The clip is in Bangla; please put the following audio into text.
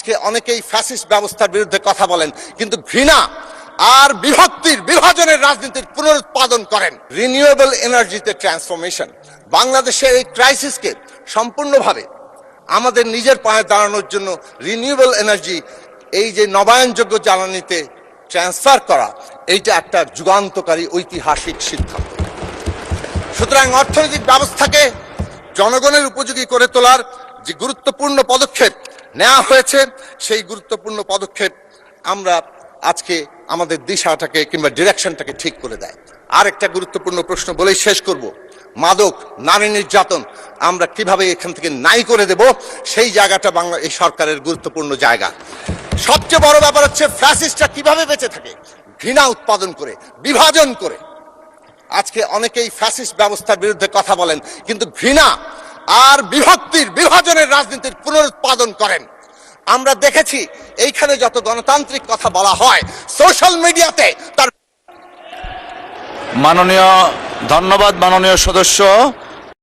আজকে অনেকেই ফ্যাসিস্ট ব্যবস্থার বিরুদ্ধে কথা বলেন, কিন্তু ঘৃণা আর বিভাজনের রাজনীতির পুনরুৎপাদন করেন। রিনিউয়েবল এনার্জিতে ট্রান্সফরমেশন, বাংলাদেশের এই ক্রাইসিসকে সম্পূর্ণভাবে আমাদের নিজের পায়ে দাঁড়ানোর জন্য রিনিউয়েবল এনার্জি, এই যে নবায়নযোগ্য জ্বালানিতে ট্রান্সফার করা, এইটা একটা যুগান্তকারী ঐতিহাসিক সিদ্ধান্ত। সুতরাং অর্থনৈতিক ব্যবস্থাকে জনগণের উপযোগী করে তোলার যে গুরুত্বপূর্ণ পদক্ষেপ নেওয়া হয়েছে, সেই গুরুত্বপূর্ণ পদক্ষেপ আমরা আজকে আমাদের দিশাটাকে কিংবা ডিরেকশনটাকে ঠিক করে দেয়। আর একটা গুরুত্বপূর্ণ প্রশ্ন বলেই শেষ করব, মাদক, নারী নির্যাতন আমরা কিভাবে এখান থেকে নাই করে দেব, সেই জায়গাটা এই সরকারের গুরুত্বপূর্ণ জায়গা। সবচেয়ে বড় ব্যাপার হচ্ছে ফ্যাসিস্টরা কিভাবে বেঁচে থাকে, ঘৃণা উৎপাদন করে, বিভাজন করে। আজকে অনেকেই ফ্যাসিস্ট ব্যবস্থার বিরুদ্ধে কথা বলেন, কিন্তু ঘৃণা আর বিভাজনের রাজনীতির পুনরুৎপাদন করেন। আমরা দেখেছি এইখানে যত গণতান্ত্রিক কথা বলা হয়, সোশ্যাল মিডিয়াতে তার ধন্যবাদ মাননীয় সদস্য।